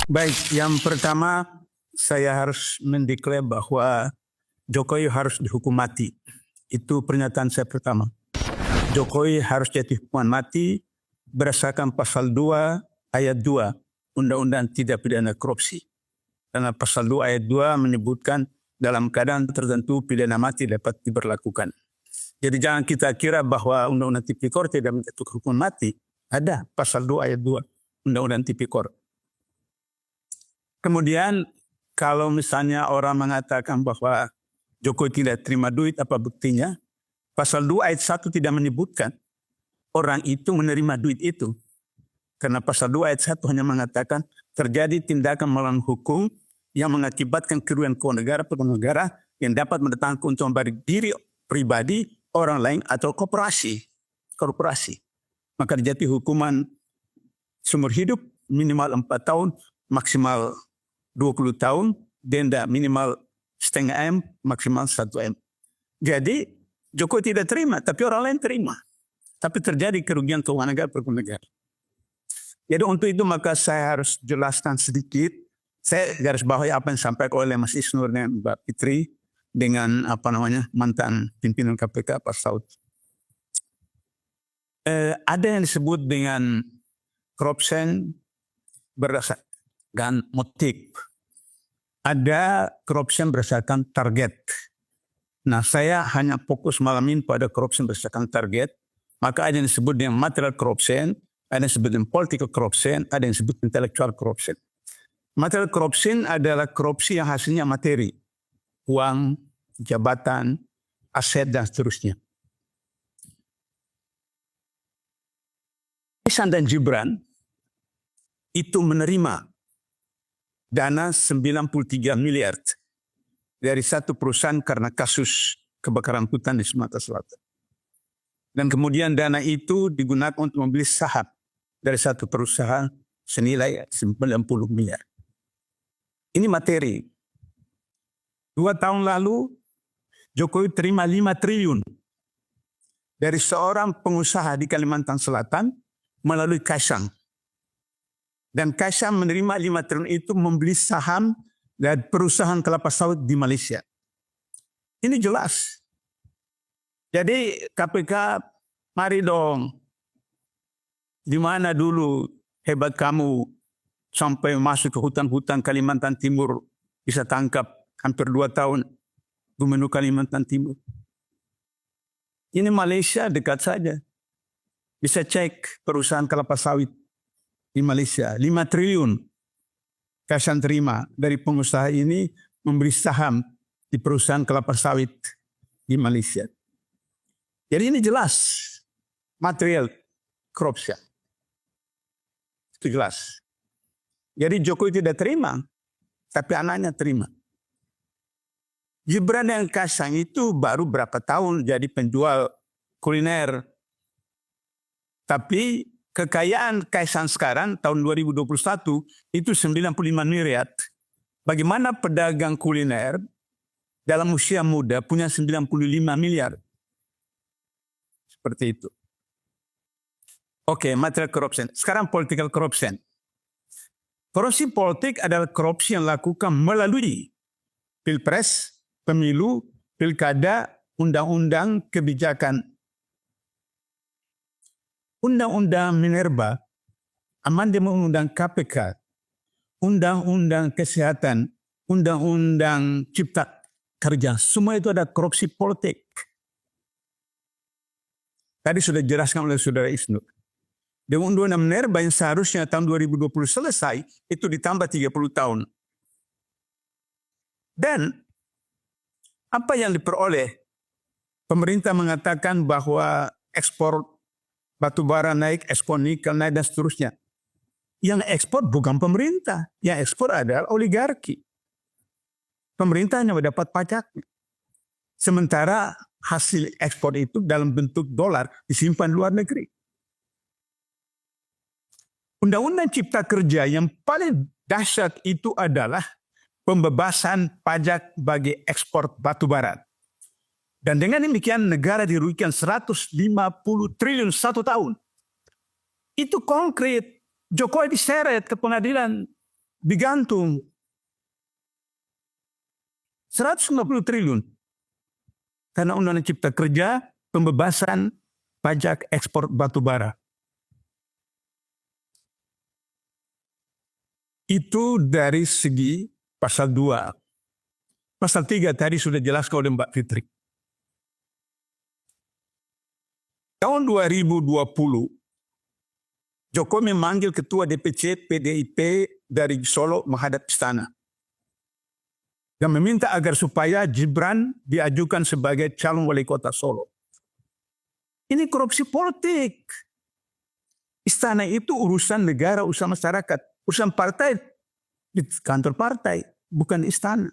Baik, yang pertama saya harus mendeklar bahwa Jokowi harus dihukum mati. Itu pernyataan saya pertama. Jokowi harus jatuh hukuman mati berdasarkan pasal 2 ayat 2 Undang-Undang Tidak Pidana Korupsi. Karena pasal 2 ayat 2 menyebutkan dalam keadaan tertentu pidana mati dapat diberlakukan. Jadi jangan kita kira bahwa Undang-Undang Tipikor tidak menjatuhkan hukuman mati. Ada pasal 2 ayat 2 Undang-Undang Tipikor. Kemudian kalau misalnya orang mengatakan bahwa Jokowi tidak terima duit, apa buktinya? Pasal 2 ayat 1 tidak menyebutkan orang itu menerima duit itu. Karena pasal 2 ayat 1 hanya mengatakan terjadi tindakan melawan hukum yang mengakibatkan kerugian keuangan negara atau negara yang dapat mendatangkan keuntungan bagi diri pribadi, orang lain atau korporasi. Maka dijatuhi hukuman seumur hidup minimal 4 tahun, maksimal 20 tahun, denda minimal setengah M, maksimal 1 M. Jadi Jokowi tidak terima, tapi orang lain terima. Tapi terjadi kerugian keuangan negara per negara. Jadi untuk itu maka saya harus jelaskan sedikit. Saya garis bawahi apa yang disampaikan oleh Mas Isnur dan Mbak Fitri dengan mantan pimpinan KPK Pak Saud. Ada yang disebut dengan corruption berdasarkan motif. Ada corruption berdasarkan target. Nah, saya hanya fokus malam ini pada corruption berdasarkan target. Maka ada yang disebut dengan material corruption, ada yang disebut dengan political corruption, ada yang disebut intellectual corruption. Material corruption adalah korupsi yang hasilnya materi, uang, jabatan, aset, dan seterusnya. Ihsan dan Gibran itu menerima dana 93 miliar dari satu perusahaan karena kasus kebakaran hutan di Sumatera Selatan. Dan kemudian dana itu digunakan untuk membeli saham dari satu perusahaan senilai 90 miliar. Ini materi. 2 tahun lalu Jokowi terima 5 triliun dari seorang pengusaha di Kalimantan Selatan melalui Kaisang. Dan Kaisang menerima 5 triliun itu membeli saham dari perusahaan kelapa sawit di Malaysia. Ini jelas. Jadi KPK, mari dong. Di mana dulu hebat kamu sampai masuk ke hutan-hutan Kalimantan Timur bisa tangkap hampir 2 tahun Gubernur Kalimantan Timur. Ini Malaysia dekat saja. Bisa cek perusahaan kelapa sawit di Malaysia. 5 triliun Kaisang terima dari pengusaha ini memberi saham di perusahaan kelapa sawit di Malaysia. Jadi ini jelas material corruption. Itu jelas. Jadi Jokowi tidak terima, tapi anaknya terima. Gibran yang Kaisang itu baru berapa tahun jadi penjual kuliner. Tapi kekayaan Kaisang sekarang tahun 2021 itu 95 miliar. Bagaimana pedagang kuliner dalam usia muda punya 95 miliar? Seperti itu. Oke, material corruption. Sekarang political corruption. Korupsi politik adalah korupsi yang dilakukan melalui pilpres, pemilu, pilkada, undang-undang, kebijakan. Undang-undang Minerba, amandemen undang KPK, undang-undang kesehatan, undang-undang cipta kerja, semua itu ada korupsi politik. Tadi sudah dijelaskan oleh Saudara Isnur. Dengan undang-undang Minerba yang seharusnya tahun 2020 selesai, itu ditambah 30 tahun. Dan apa yang diperoleh? Pemerintah mengatakan bahwa ekspor batu bara naik, ekspor nikel naik, dan seterusnya. Yang ekspor bukan pemerintah. Yang ekspor adalah oligarki. Pemerintah hanya mendapat pajaknya. Sementara hasil ekspor itu dalam bentuk dolar disimpan luar negeri. Undang-undang Cipta Kerja yang paling dahsyat itu adalah pembebasan pajak bagi ekspor batu bara. Dan dengan demikian negara dirugikan 150 triliun 1 tahun. Itu konkret. Jokowi diseret ke pengadilan digantung 150 triliun karena Undang-Undang Cipta Kerja, pembebasan pajak ekspor batu bara. Itu dari segi pasal 2. Pasal 3 tadi sudah jelaskan oleh Mbak Fitri. Tahun 2020, Jokowi memanggil Ketua DPC PDIP dari Solo menghadap istana dan meminta agar supaya Gibran diajukan sebagai calon wali kota Solo. Ini korupsi politik. Istana itu urusan negara, urusan masyarakat, urusan partai di kantor partai, bukan di istana.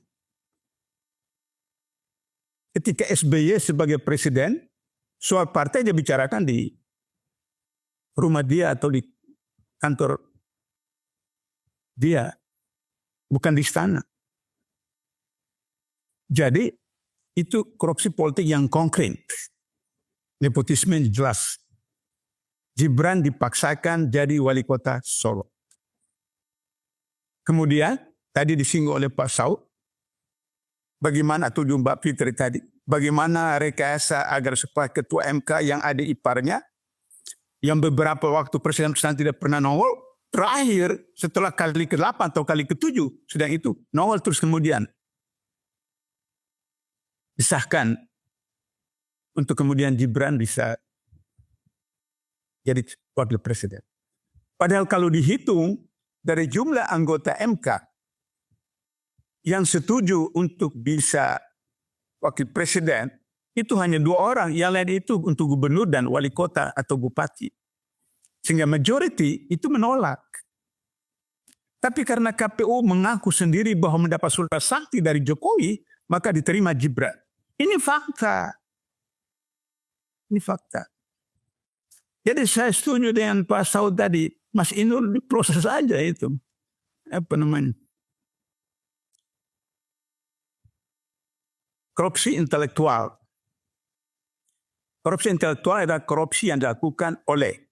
Ketika SBY sebagai presiden, soal partai dia bicarakan di rumah dia atau di kantor dia, bukan di istana. Jadi itu korupsi politik yang konkret. Nepotisme jelas. Gibran dipaksakan jadi wali kota Solo. Kemudian tadi disinggung oleh Pak Saud, bagaimana tujuh Mbak Fitri tadi, bagaimana rekayasa agar supaya ketua MK yang ada iparnya, yang beberapa waktu Presiden tidak pernah nongol, terakhir setelah kali ke-8 atau kali ke-7, sedang itu nongol terus kemudian disahkan untuk kemudian Gibran bisa jadi wakil presiden. Padahal kalau dihitung dari jumlah anggota MK yang setuju untuk bisa wakil presiden, itu hanya 2 orang, yang lain itu untuk gubernur dan wali kota atau bupati. Sehingga majority itu menolak. Tapi karena KPU mengaku sendiri bahwa mendapat surat sakti dari Jokowi, maka diterima Gibran. Ini fakta. Ini fakta. Jadi saya setuju dengan Pak Saud tadi, Mas Inul diproses aja itu. Apa namanya? Korupsi intelektual. Korupsi intelektual adalah korupsi yang dilakukan oleh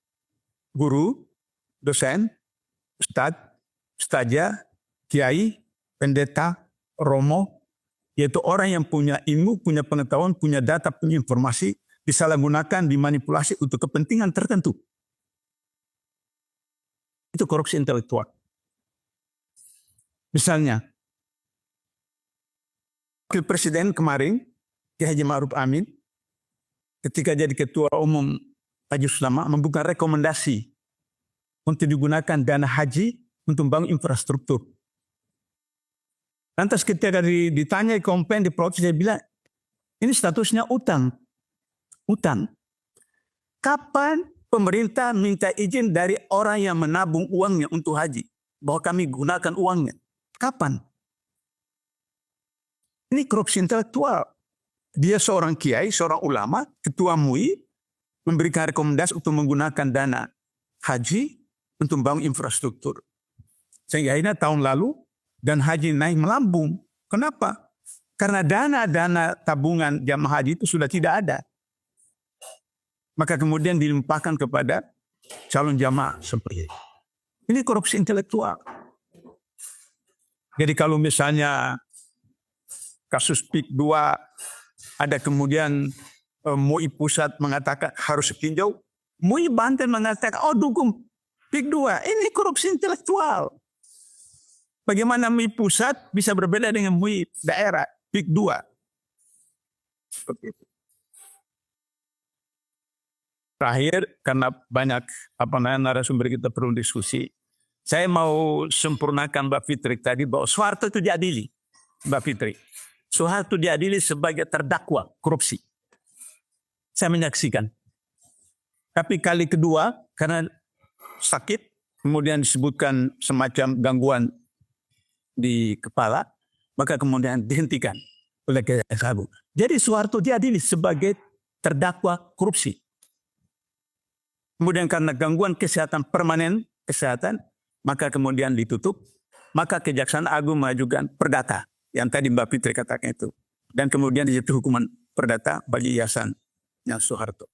guru, dosen, ustadz, ustazah, kiai, pendeta, romo, yaitu orang yang punya ilmu, punya pengetahuan, punya data, punya informasi, disalahgunakan, dimanipulasi untuk kepentingan tertentu. Itu korupsi intelektual. Misalnya, wakil presiden kemarin, Ki Haji Ma'ruf Amin, ketika jadi ketua umum Haji Ulama, membuka rekomendasi untuk digunakan dana haji untuk membangun infrastruktur. Lantas ketika ditanya komplain di protes, dia bilang, ini statusnya utang. Utang. Kapan pemerintah minta izin dari orang yang menabung uangnya untuk haji, bahwa kami gunakan uangnya? Kapan? Ini korupsi intelektual. Dia seorang kiai, seorang ulama, ketua MUI, memberikan rekomendasi untuk menggunakan dana haji untuk membangun infrastruktur. Sehingga akhirnya tahun lalu, dan haji naik melambung. Kenapa? Karena dana-dana tabungan jamaah haji itu sudah tidak ada. Maka kemudian dilimpahkan kepada calon jamaah seperti ini. Ini korupsi intelektual. Jadi kalau misalnya kasus PIK 2 ada kemudian MUI pusat mengatakan harus tinjau, MUI Banten mengatakan oh dukung PIK 2. Ini korupsi intelektual. Bagaimana MUI pusat bisa berbeda dengan MUI daerah PIK 2? Seperti itu. Terakhir, karena banyak narasumber kita perlu diskusi, saya mau sempurnakan Mbak Fitri tadi bahwa Soeharto itu diadili, Mbak Fitri. Soeharto diadili sebagai terdakwa korupsi. Saya menyaksikan. Tapi kali kedua, karena sakit, kemudian disebutkan semacam gangguan di kepala, maka kemudian dihentikan oleh Kejaksaan Agung. Jadi Soeharto diadili sebagai terdakwa korupsi. Kemudian karena gangguan kesehatan permanen, maka kemudian ditutup, maka Kejaksaan Agung mengajukan perdata, yang tadi Mbak Fitri katakan itu. Dan kemudian dijatuhi hukuman perdata bagi yayasan yang Soeharto.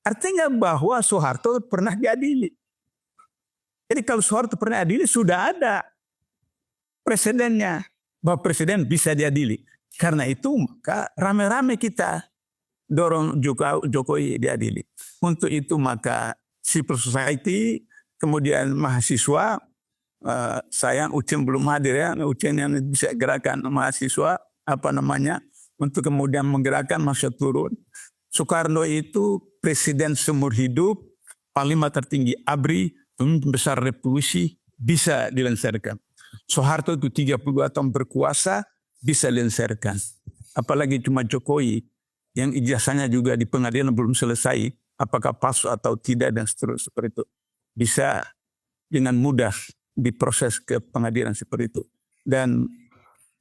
Artinya bahwa Soeharto pernah diadili. Jadi kalau Soeharto pernah diadili, sudah ada presidennya, bahwa presiden bisa diadili. Karena itu maka rame-rame kita dorong Jokowi diadili. Untuk itu maka civil society, kemudian mahasiswa, saya Ucen belum hadir ya, Ucen yang bisa gerakan mahasiswa, untuk kemudian menggerakkan masa turun. Soekarno itu presiden seumur hidup, panglima tertinggi ABRI, pemimpin besar revolusi, bisa dilengsarkan. Soeharto itu 32 tahun berkuasa, bisa dilengsarkan. Apalagi cuma Jokowi, yang ijazahnya juga di pengadilan belum selesai, apakah palsu atau tidak dan seterusnya seperti itu. Bisa dengan mudah diproses ke pengadilan seperti itu. Dan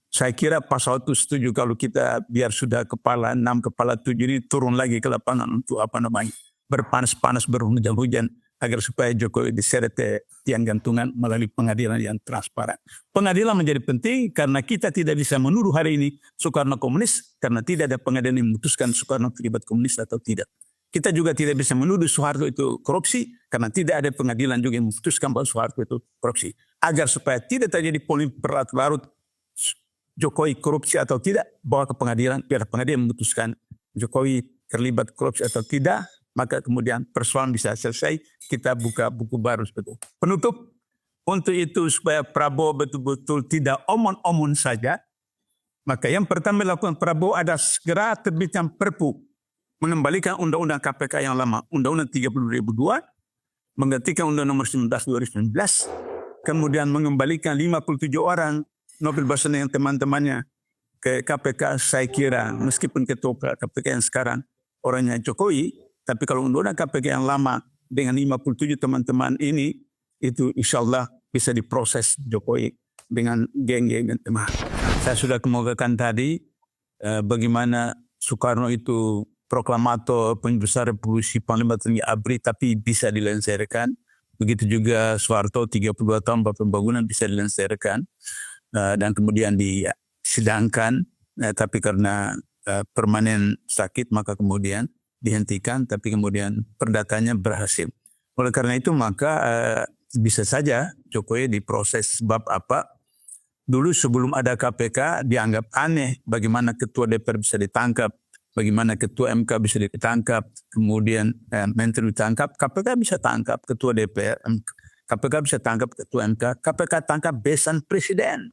saya kira Pak Saud itu setuju kalau kita biar sudah kepala 6, kepala 7 ini turun lagi ke lapangan untuk berpanas-panas, berhujan-hujan agar supaya Jokowi diseret ke tiang gantungan melalui pengadilan yang transparan. Pengadilan menjadi penting karena kita tidak bisa menuduh hari ini Soekarno komunis karena tidak ada pengadilan yang memutuskan Soekarno terlibat komunis atau tidak. Kita juga tidak bisa menuduh Soeharto itu korupsi karena tidak ada pengadilan juga yang memutuskan bahwa Soeharto itu korupsi. Agar supaya tidak terjadi polemik berlarut-larut Jokowi korupsi atau tidak, bawa ke pengadilan, biar pengadilan memutuskan Jokowi terlibat korupsi atau tidak, maka kemudian persoalan bisa selesai, kita buka buku baru seperti itu. Penutup, untuk itu supaya Prabowo betul-betul tidak omon-omon saja, maka yang pertama dilakukan Prabowo ada segera terbitkan Perpu, mengembalikan Undang-Undang KPK yang lama, Undang-Undang 30.002, menggantikan Undang-Undang nomor 19 2019, kemudian mengembalikan 57 orang Nobel Baswedan yang teman-temannya ke KPK. Saya kira meskipun ketua KPK yang sekarang orangnya Jokowi, tapi kalau undang-undang KPK yang lama dengan 57 teman-teman ini, itu insya Allah bisa diproses Jokowi dengan geng-geng dan teman. Saya sudah kemukakan tadi bagaimana Soekarno itu proklamator, pemimpin besar revolusi, panglima tertinggi ABRI, tapi bisa dilengsarkan. Begitu juga Soeharto 32 tahun pembangunan bisa dilengsarkan. Dan kemudian disidangkan, tapi karena permanen sakit maka kemudian dihentikan, tapi kemudian perdatanya berhasil. Oleh karena itu maka bisa saja Jokowi diproses. Sebab apa? Dulu sebelum ada KPK dianggap aneh bagaimana ketua DPR bisa ditangkap, bagaimana ketua MK bisa ditangkap, kemudian menteri ditangkap, KPK bisa tangkap ketua DPR, KPK bisa tangkap ketua MK, KPK tangkap besan presiden.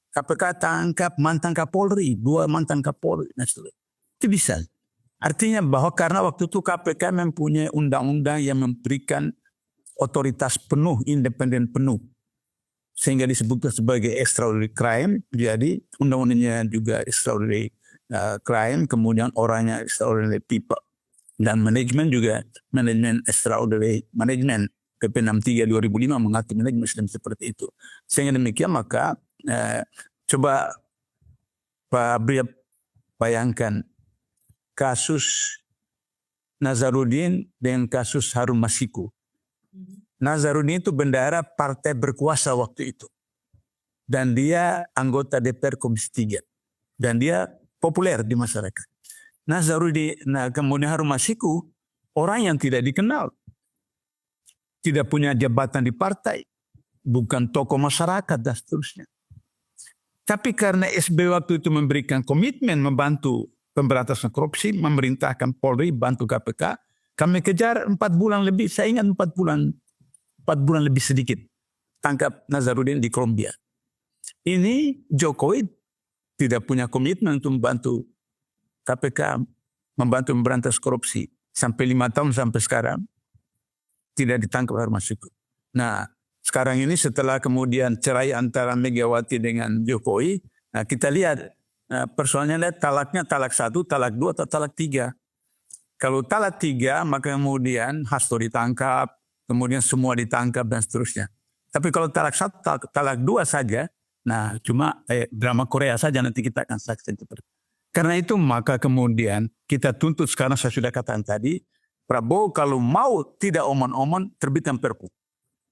KPK tangkap mantan Kapolri, 2 mantan Kapolri. Itu bisa. Artinya bahwa karena waktu itu KPK mempunyai undang-undang yang memberikan otoritas penuh, independen penuh. Sehingga disebut sebagai extraordinary crime. Jadi undang-undangnya juga extraordinary crime, kemudian orangnya extraordinary people. Dan manajemen juga manajemen extraordinary management. PP 63 2005 mengatur manajemen seperti itu. Sehingga demikian maka coba Pak Abri bayangkan kasus Nazarudin dengan kasus Harun Masiku. Nazarudin itu bendahara partai berkuasa waktu itu. Dan dia anggota DPR Komisi 3. Dan dia populer di masyarakat. Nazarudin, kemudian Harun Masiku, orang yang tidak dikenal. Tidak punya jabatan di partai. Bukan tokoh masyarakat dan seterusnya. Tapi karena SBY waktu itu memberikan komitmen membantu pemberantasan korupsi, memerintahkan Polri bantu KPK, kami kejar 4 bulan lebih, saya ingat 4 bulan lebih sedikit, tangkap Nazarudin di Kolombia. Ini Jokowi tidak punya komitmen untuk membantu KPK, membantu memberantas korupsi. Sampai 5 tahun sampai sekarang, tidak ditangkap Harun Masiku. Nah, sekarang ini setelah kemudian cerai antara Megawati dengan Jokowi, nah kita lihat persoalannya, talaknya talak 1, talak 2 atau talak 3. Kalau talak 3 maka kemudian Hasto ditangkap, kemudian semua ditangkap dan seterusnya. Tapi kalau talak 1, talak 2 saja, nah cuma drama Korea saja nanti kita akan saksikan seperti itu. Karena itu maka kemudian kita tuntut sekarang, saya sudah katakan tadi, Prabowo kalau mau tidak omon-omon terbitkan Perpu.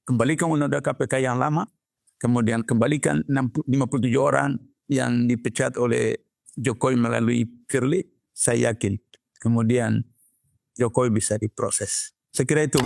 Kembalikan undang-undang KPK yang lama, kemudian kembalikan 57 orang yang dipecat oleh Jokowi melalui Firly, saya yakin kemudian Jokowi bisa diproses. Saya kira itu.